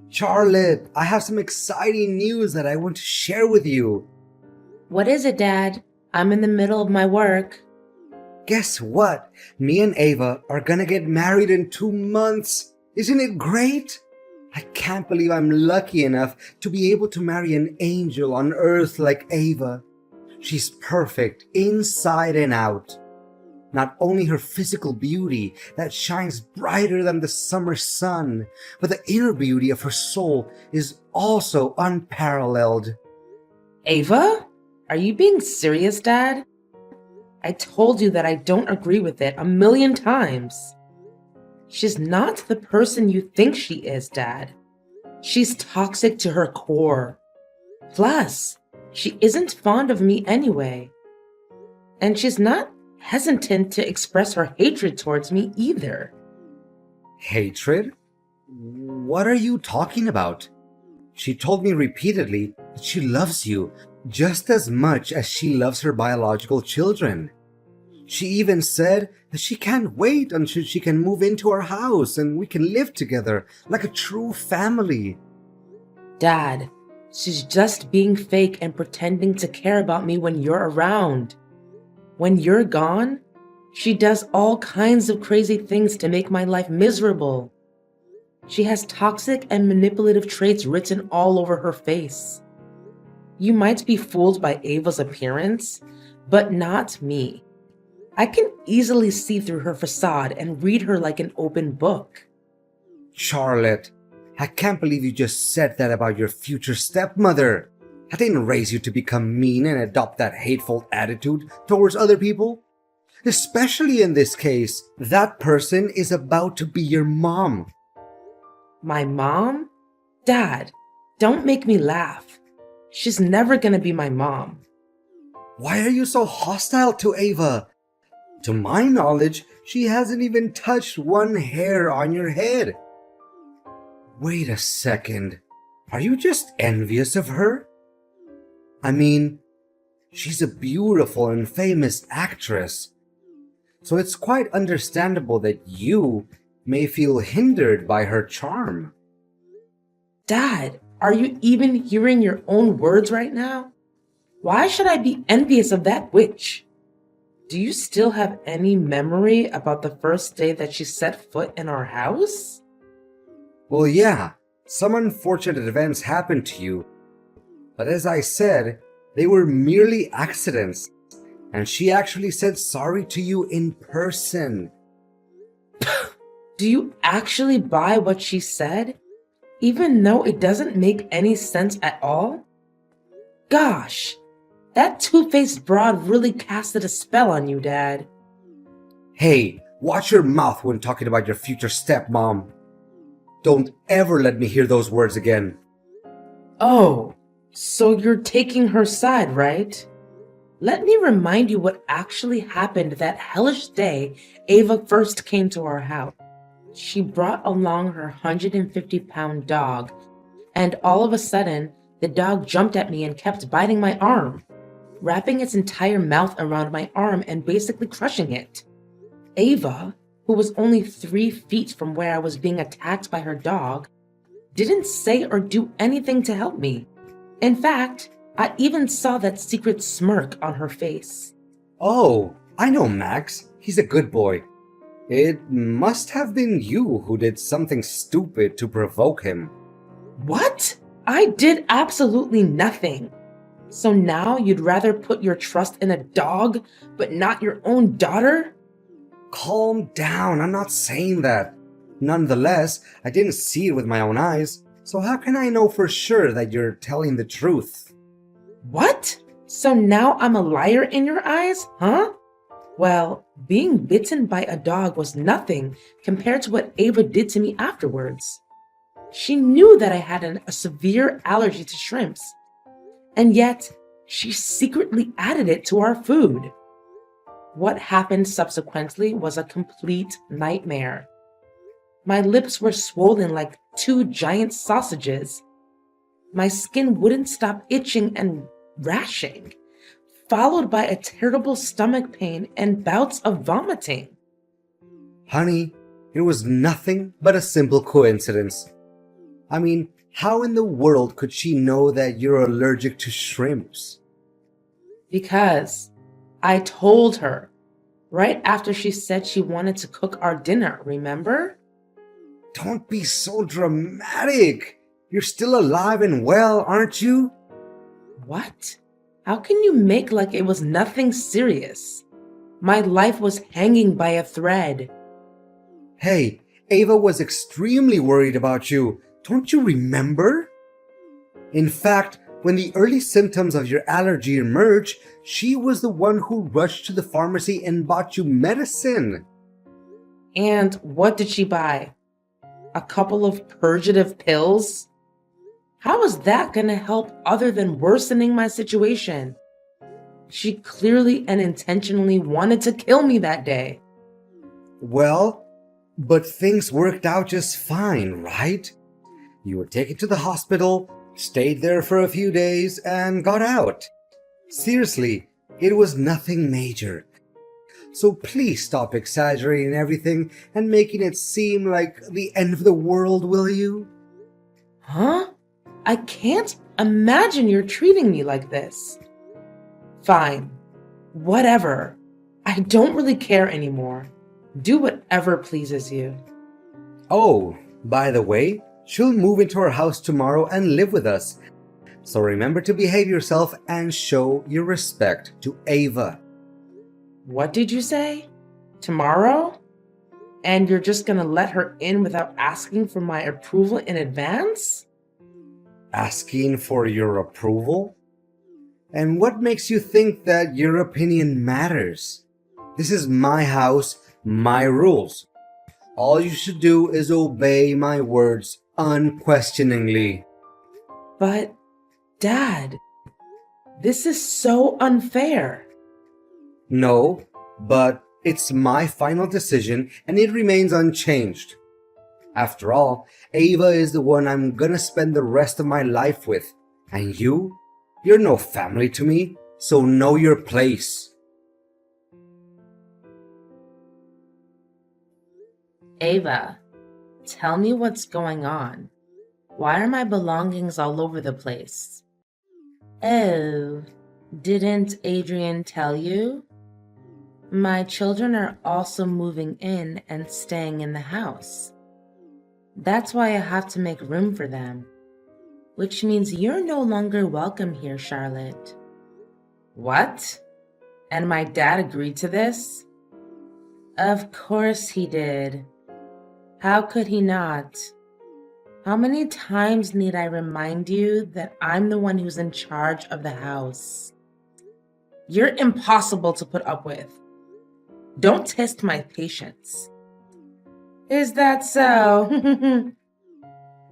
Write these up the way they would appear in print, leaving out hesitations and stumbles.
Charlotte, I have some exciting news that I want to share with you. What is it, Dad? I'm in the middle of my work. Guess what? Me and Ava are gonna get married in 2 months. Isn't it great? I can't believe I'm lucky enough to be able to marry an angel on earth like Ava. She's perfect inside and out. Not only her physical beauty that shines brighter than the summer sun, but the inner beauty of her soul is also unparalleled. Ava? Are you being serious, Dad? I told you that I don't agree with it 1,000,000 times. She's not the person you think she is, Dad. She's toxic to her core. Plus, she isn't fond of me anyway. And she's not hesitant to express her hatred towards me either. Hatred? What are you talking about? She told me repeatedly that she loves you just as much as she loves her biological children. She even said that she can't wait until she can move into our house and we can live together like a true family. Dad, she's just being fake and pretending to care about me when you're around. When you're gone, she does all kinds of crazy things to make my life miserable. She has toxic and manipulative traits written all over her face. You might be fooled by Ava's appearance, but not me. I can easily see through her facade and read her like an open book. Charlotte, I can't believe you just said that about your future stepmother. I didn't raise you to become mean and adopt that hateful attitude towards other people. Especially in this case, that person is about to be your mom. My mom? Dad, don't make me laugh. She's never gonna be my mom. Why are you so hostile to Ava? To my knowledge, she hasn't even touched one hair on your head. Wait a second. Are you just envious of her? I mean, she's a beautiful and famous actress. So it's quite understandable that you may feel hindered by her charm. Dad, are you even hearing your own words right now? Why should I be envious of that witch? Do you still have any memory about the first day that she set foot in our house? Well, yeah, some unfortunate events happened to you. But as I said, they were merely accidents. And she actually said sorry to you in person. Do you actually buy what she said? Even though it doesn't make any sense at all? Gosh, that two-faced broad really casted a spell on you, Dad. Hey, watch your mouth when talking about your future stepmom. Don't ever let me hear those words again. Oh, so you're taking her side, right? Let me remind you what actually happened that hellish day Ava first came to our house. She brought along her 150-pound dog, and all of a sudden, the dog jumped at me and kept biting my arm, wrapping its entire mouth around my arm and basically crushing it. Ava, who was only 3 feet from where I was being attacked by her dog, didn't say or do anything to help me. In fact, I even saw that secret smirk on her face. Oh, I know Max. He's a good boy. It must have been you who did something stupid to provoke him. What? I did absolutely nothing. So now you'd rather put your trust in a dog, but not your own daughter? Calm down, I'm not saying that. Nonetheless, I didn't see it with my own eyes, so how can I know for sure that you're telling the truth? What? So now I'm a liar in your eyes, huh? Well, being bitten by a dog was nothing compared to what Ava did to me afterwards. She knew that I had a severe allergy to shrimps, and yet she secretly added it to our food. What happened subsequently was a complete nightmare. My lips were swollen like 2 giant sausages. My skin wouldn't stop itching and rashing, followed by a terrible stomach pain and bouts of vomiting. Honey, it was nothing but a simple coincidence. I mean, How in the world could she know that you're allergic to shrimps? Because I told her right after she said she wanted to cook our dinner, remember? Don't be so dramatic. You're still alive and well, aren't you? What? How can you make like it was nothing serious? My life was hanging by a thread. Hey, Ava was extremely worried about you. Don't you remember? In fact, when the early symptoms of your allergy emerged, she was the one who rushed to the pharmacy and bought you medicine. And what did she buy? A couple of purgative pills? How is that going to help other than worsening my situation? She clearly and intentionally wanted to kill me that day. Well, but things worked out just fine, right? You were taken to the hospital, stayed there for a few days, and got out. Seriously, it was nothing major. So please stop exaggerating everything and making it seem like the end of the world, will you? Huh? I can't imagine you're treating me like this. Fine. Whatever. I don't really care anymore. Do whatever pleases you. Oh, by the way, she'll move into our house tomorrow and live with us. So remember to behave yourself and show your respect to Ava. What did you say? Tomorrow? And you're just gonna let her in without asking for my approval in advance? Asking for your approval? And what makes you think that your opinion matters? This is my house, my rules. All you should do is obey my words unquestioningly. But, Dad, this is so unfair. No, but it's my final decision and it remains unchanged. After all, Ava is the one I'm gonna spend the rest of my life with. And you're no family to me, so know your place. Ava, tell me what's going on. Why are my belongings all over the place? Oh, didn't Adrian tell you? My children are also moving in and staying in the house. That's why I have to make room for them. Which means you're no longer welcome here, Charlotte. What? And my dad agreed to this? Of course he did. How could he not? How many times need I remind you that I'm the one who's in charge of the house? You're impossible to put up with. Don't test my patience. Is that so?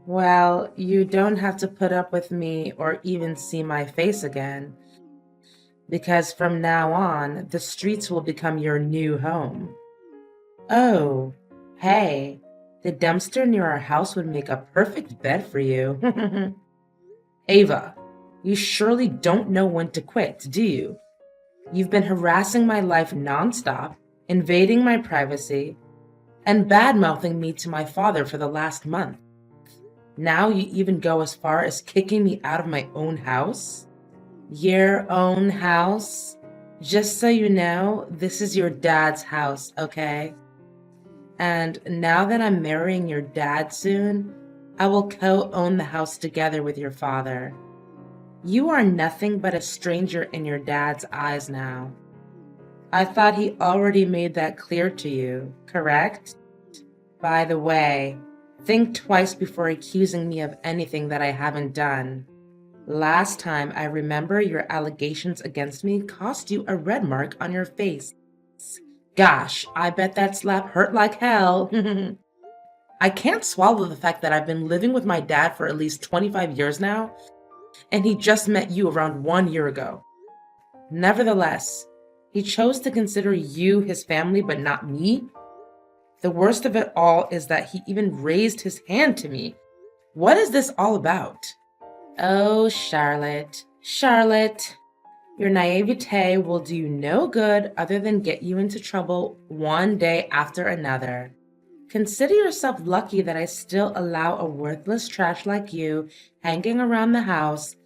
Well, you don't have to put up with me or even see my face again. Because from now on, the streets will become your new home. Oh, hey, the dumpster near our house would make a perfect bed for you. Ava, you surely don't know when to quit, do you? You've been harassing my life nonstop, invading my privacy, and bad-mouthing me to my father for the last month. Now you even go as far as kicking me out of my own house? Your own house? Just so you know, this is your dad's house, okay? And now that I'm marrying your dad soon, I will co-own the house together with your father. You are nothing but a stranger in your dad's eyes now. I thought he already made that clear to you, correct? By the way, think twice before accusing me of anything that I haven't done. Last time I remember your allegations against me cost you a red mark on your face. Gosh, I bet that slap hurt like hell. I can't swallow the fact that I've been living with my dad for at least 25 years now, and he just met you around 1 year ago. Nevertheless, he chose to consider you his family but not me. The worst of it all is that he even raised his hand to me. What is this all about? Oh, Charlotte, Charlotte, your naivete will do you no good other than get you into trouble one day after another. Consider yourself lucky that I still allow a worthless trash like you hanging around the house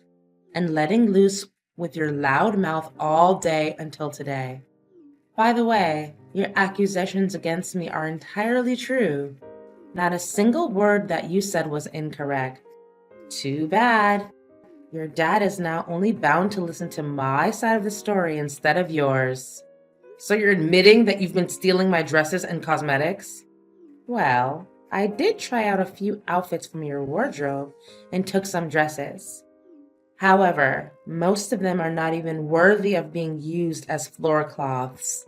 and letting loose with your loud mouth all day until today. By the way, your accusations against me are entirely true. Not a single word that you said was incorrect. Too bad. Your dad is now only bound to listen to my side of the story instead of yours. So you're admitting that you've been stealing my dresses and cosmetics? Well, I did try out a few outfits from your wardrobe and took some dresses. However, most of them are not even worthy of being used as floor cloths.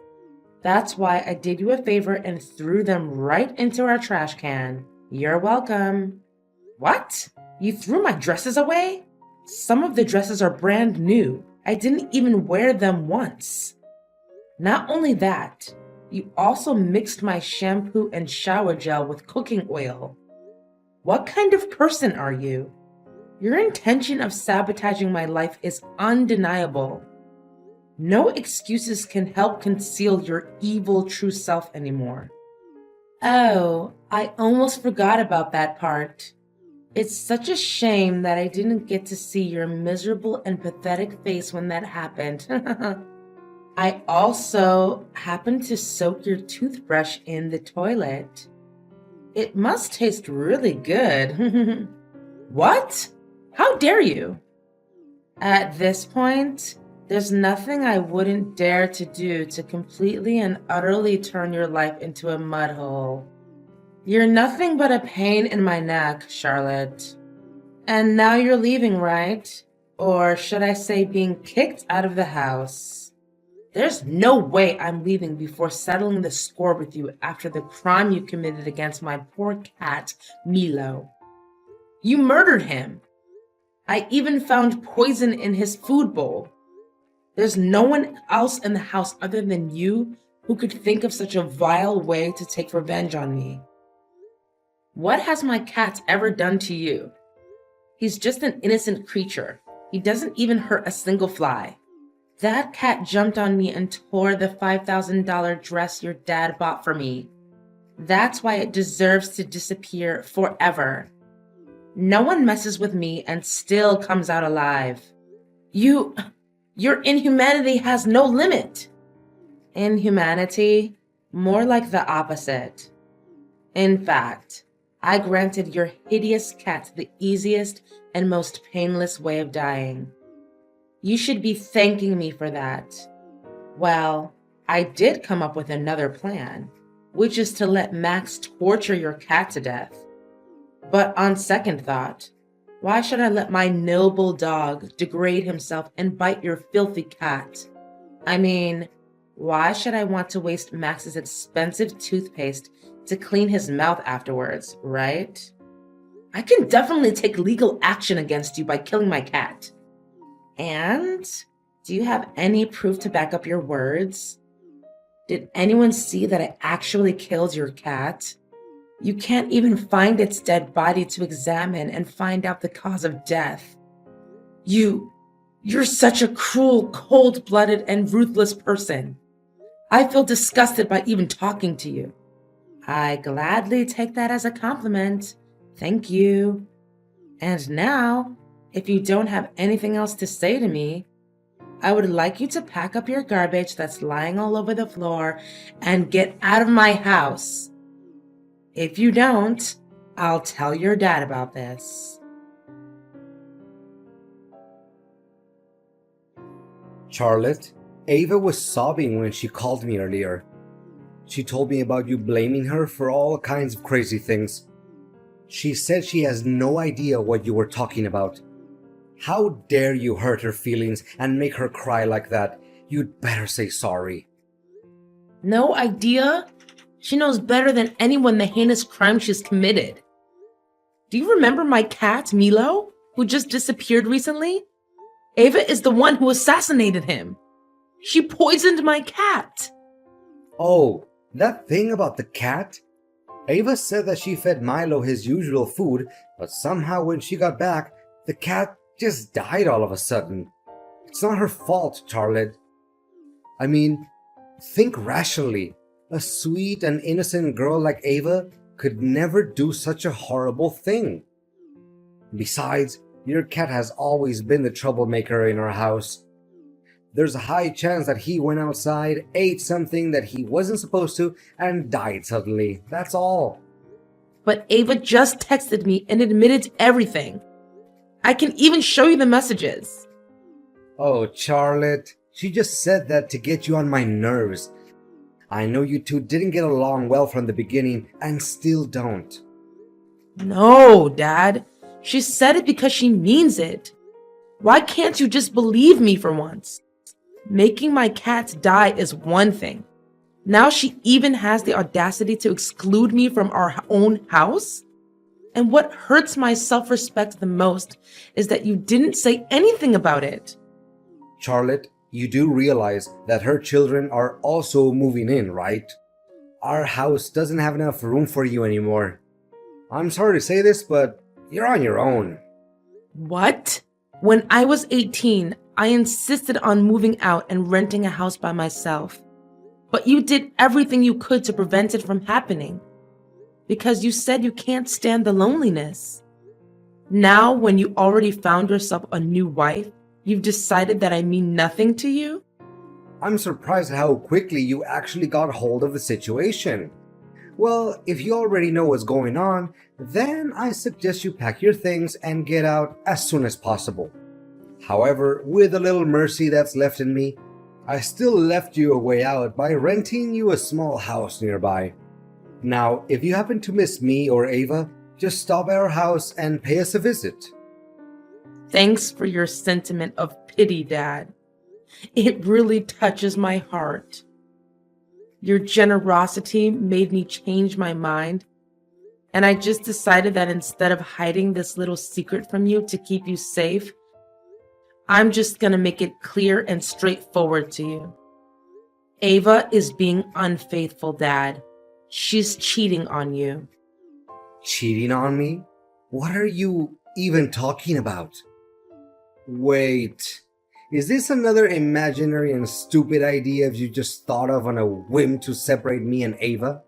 That's why I did you a favor and threw them right into our trash can. You're welcome. What? You threw my dresses away? Some of the dresses are brand new. I didn't even wear them once. Not only that, you also mixed my shampoo and shower gel with cooking oil. What kind of person are you? Your intention of sabotaging my life is undeniable. No excuses can help conceal your evil true self anymore. Oh, I almost forgot about that part. It's such a shame that I didn't get to see your miserable and pathetic face when that happened. I also happened to soak your toothbrush in the toilet. It must taste really good. What? How dare you? At this point, there's nothing I wouldn't dare to do to completely and utterly turn your life into a mud hole. You're nothing but a pain in my neck, Charlotte. And now you're leaving, right? Or should I say being kicked out of the house? There's no way I'm leaving before settling the score with you after the crime you committed against my poor cat, Milo. You murdered him. I even found poison in his food bowl. There's no one else in the house other than you who could think of such a vile way to take revenge on me. What has my cat ever done to you? He's just an innocent creature. He doesn't even hurt a single fly. That cat jumped on me and tore the $5,000 dress your dad bought for me. That's why it deserves to disappear forever. No one messes with me and still comes out alive. Your inhumanity has no limit. Inhumanity? More like the opposite. In fact, I granted your hideous cat the easiest and most painless way of dying. You should be thanking me for that. Well, I did come up with another plan, which is to let Max torture your cat to death. But on second thought, why should I let my noble dog degrade himself and bite your filthy cat? I mean, why should I want to waste Max's expensive toothpaste to clean his mouth afterwards, right? I can definitely take legal action against you by killing my cat. And do you have any proof to back up your words? Did anyone see that I actually killed your cat? You can't even find its dead body to examine and find out the cause of death. You're such a cruel, cold-blooded, and ruthless person. I feel disgusted by even talking to you. I gladly take that as a compliment. Thank you. And now, if you don't have anything else to say to me, I would like you to pack up your garbage that's lying all over the floor and get out of my house. If you don't, I'll tell your dad about this. Charlotte, Ava was sobbing when she called me earlier. She told me about you blaming her for all kinds of crazy things. She said she has no idea what you were talking about. How dare you hurt her feelings and make her cry like that? You'd better say sorry. No idea? She knows better than anyone the heinous crime she's committed. Do you remember my cat, Milo, who just disappeared recently? Ava is the one who assassinated him. She poisoned my cat. Oh, that thing about the cat? Ava said that she fed Milo his usual food, but somehow when she got back, the cat just died all of a sudden. It's not her fault, Charlotte. I mean, think rationally. A sweet and innocent girl like Ava could never do such a horrible thing. Besides, your cat has always been the troublemaker in our house. There's a high chance that he went outside, ate something that he wasn't supposed to, and died suddenly. That's all. But Ava just texted me and admitted everything. I can even show you the messages. Oh, Charlotte, she just said that to get you on my nerves. I know you two didn't get along well from the beginning and still don't. No, Dad. She said it because she means it. Why can't you just believe me for once? Making my cats die is one thing. Now she even has the audacity to exclude me from our own house? And what hurts my self-respect the most is that you didn't say anything about it. Charlotte, you do realize that her children are also moving in, right? Our house doesn't have enough room for you anymore. I'm sorry to say this, but you're on your own. What? When I was 18, I insisted on moving out and renting a house by myself. But you did everything you could to prevent it from happening. Because you said you can't stand the loneliness. Now, when you already found yourself a new wife, you've decided that I mean nothing to you? I'm surprised at how quickly you actually got hold of the situation. Well, if you already know what's going on, then I suggest you pack your things and get out as soon as possible. However, with a little mercy that's left in me, I still left you a way out by renting you a small house nearby. Now, if you happen to miss me or Ava, just stop at our house and pay us a visit. Thanks for your sentiment of pity, Dad. It really touches my heart. Your generosity made me change my mind, and I just decided that instead of hiding this little secret from you to keep you safe, I'm just gonna make it clear and straightforward to you. Ava is being unfaithful, Dad. She's cheating on you. Cheating on me? What are you even talking about? Wait, is this another imaginary and stupid idea you just thought of on a whim to separate me and Ava?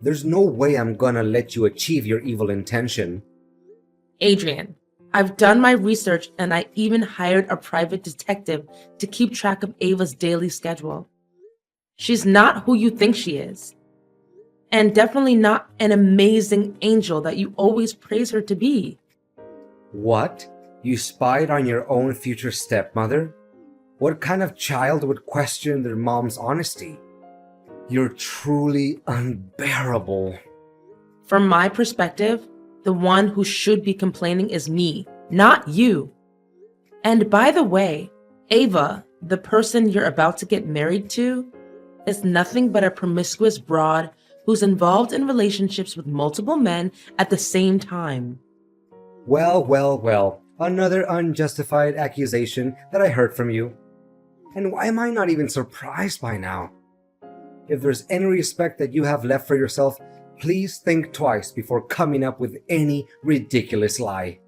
There's no way I'm gonna let you achieve your evil intention. Adrian, I've done my research and I even hired a private detective to keep track of Ava's daily schedule. She's not who you think she is. And definitely not an amazing angel that you always praise her to be. What? You spied on your own future stepmother? What kind of child would question their mom's honesty? You're truly unbearable. From my perspective, the one who should be complaining is me, not you. And by the way, Ava, the person you're about to get married to, is nothing but a promiscuous broad who's involved in relationships with multiple men at the same time. Well, another unjustified accusation that I heard from you. And why am I not even surprised by now? If there's any respect that you have left for yourself, please think twice before coming up with any ridiculous lie.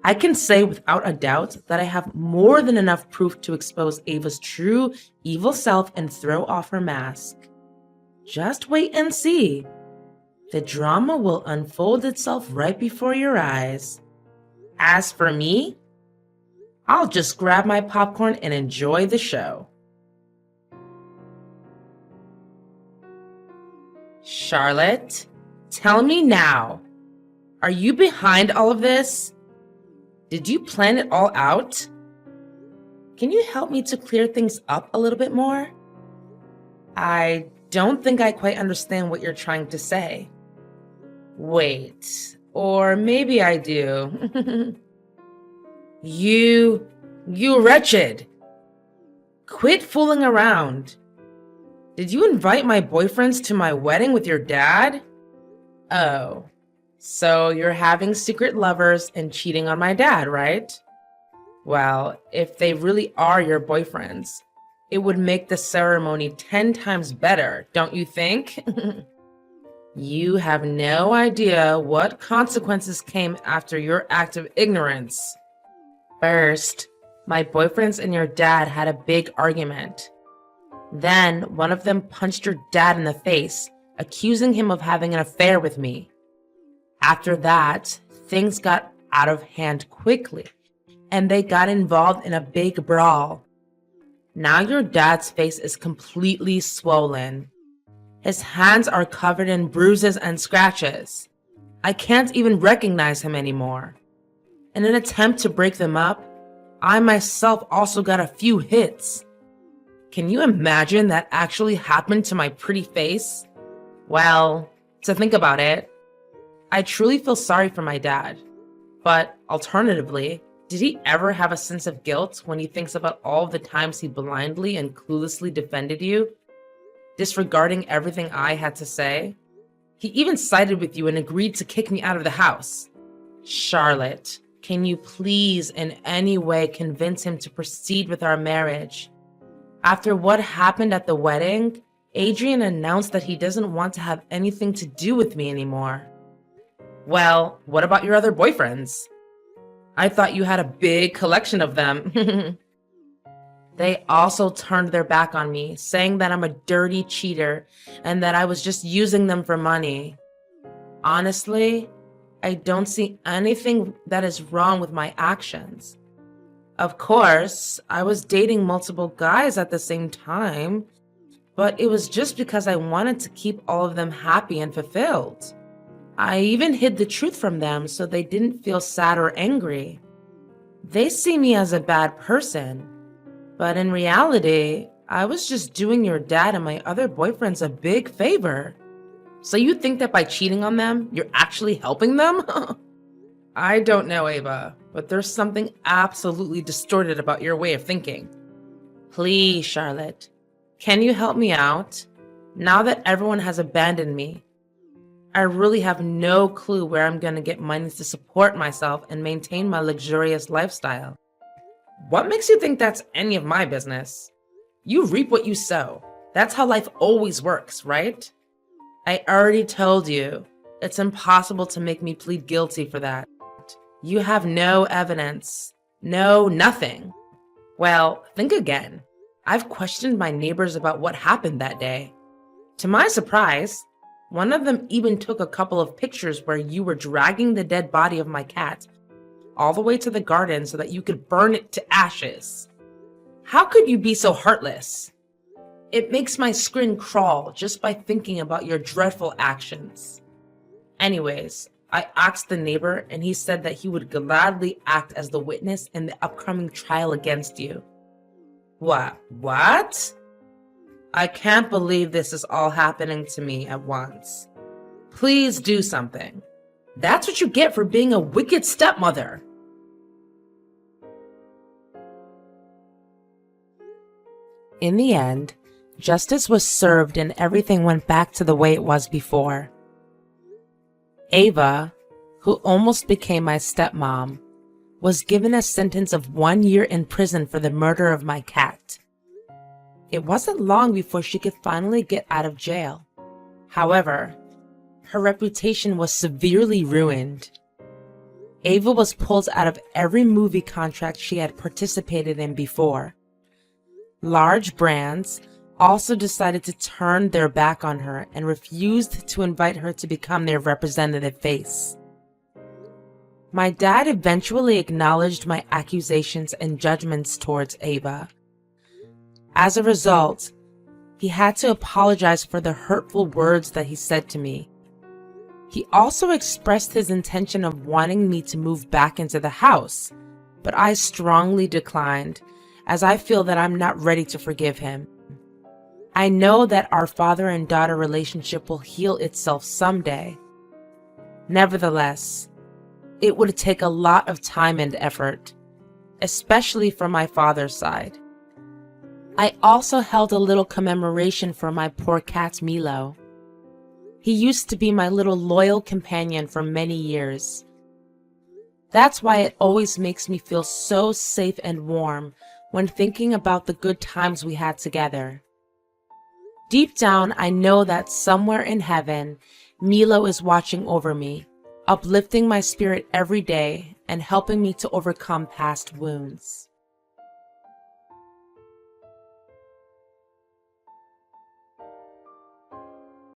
I can say without a doubt that I have more than enough proof to expose Ava's true evil self and throw off her mask. Just wait and see. The drama will unfold itself right before your eyes. As for me, I'll just grab my popcorn and enjoy the show. Charlotte, tell me now. Are you behind all of this? Did you plan it all out? Can you help me to clear things up a little bit more? I don't think I quite understand what you're trying to say. Wait, or maybe I do. You wretched. Quit fooling around. Did you invite my boyfriends to my wedding with your dad? Oh, so you're having secret lovers and cheating on my dad, right? Well, if they really are your boyfriends, it would make the ceremony 10 times better, don't you think? You have no idea what consequences came after your act of ignorance. First, my boyfriends and your dad had a big argument. Then one of them punched your dad in the face, accusing him of having an affair with me. After that, things got out of hand quickly, and they got involved in a big brawl. Now your dad's face is completely swollen. His hands are covered in bruises and scratches. I can't even recognize him anymore. In an attempt to break them up, I myself also got a few hits. Can you imagine that actually happened to my pretty face? Well, to think about it, I truly feel sorry for my dad. But alternatively, did he ever have a sense of guilt when he thinks about all the times he blindly and cluelessly defended you, disregarding everything I had to say? He even sided with you and agreed to kick me out of the house. Charlotte, can you please in any way convince him to proceed with our marriage? After what happened at the wedding, Adrian announced that he doesn't want to have anything to do with me anymore. Well, what about your other boyfriends? I thought you had a big collection of them. They also turned their back on me, saying that I'm a dirty cheater and that I was just using them for money. Honestly, I don't see anything that is wrong with my actions. Of course, I was dating multiple guys at the same time, but it was just because I wanted to keep all of them happy and fulfilled. I even hid the truth from them so they didn't feel sad or angry. They see me as a bad person, but in reality, I was just doing your dad and my other boyfriends a big favor. So you think that by cheating on them, you're actually helping them? I don't know, Ava, but there's something absolutely distorted about your way of thinking. Please, Charlotte, can you help me out? Now that everyone has abandoned me, I really have no clue where I'm going to get money to support myself and maintain my luxurious lifestyle. What makes you think that's any of my business? You reap what you sow. That's how life always works, right? I already told you, it's impossible to make me plead guilty for that. You have no evidence. No, nothing. Well, think again. I've questioned my neighbors about what happened that day. To my surprise, one of them even took a couple of pictures where you were dragging the dead body of my cat all the way to the garden so that you could burn it to ashes. How could you be so heartless? It makes my skin crawl just by thinking about your dreadful actions. Anyways, I asked the neighbor and he said that he would gladly act as the witness in the upcoming trial against you. What? I can't believe this is all happening to me at once. Please do something. That's what you get for being a wicked stepmother. In the end, justice was served and everything went back to the way it was before. Ava, who almost became my stepmom, was given a sentence of 1 year in prison for the murder of my cat. It wasn't long before she could finally get out of jail. However, her reputation was severely ruined. Ava was pulled out of every movie contract she had participated in before. Large brands also decided to turn their back on her and refused to invite her to become their representative face. My dad eventually acknowledged my accusations and judgments towards Ava. As a result, he had to apologize for the hurtful words that he said to me. He also expressed his intention of wanting me to move back into the house, but I strongly declined, as I feel that I'm not ready to forgive him. I know that our father and daughter relationship will heal itself someday. Nevertheless, it would take a lot of time and effort, especially from my father's side. I also held a little commemoration for my poor cat Milo. He used to be my little loyal companion for many years. That's why it always makes me feel so safe and warm when thinking about the good times we had together. Deep down, I know that somewhere in heaven, Milo is watching over me, uplifting my spirit every day and helping me to overcome past wounds.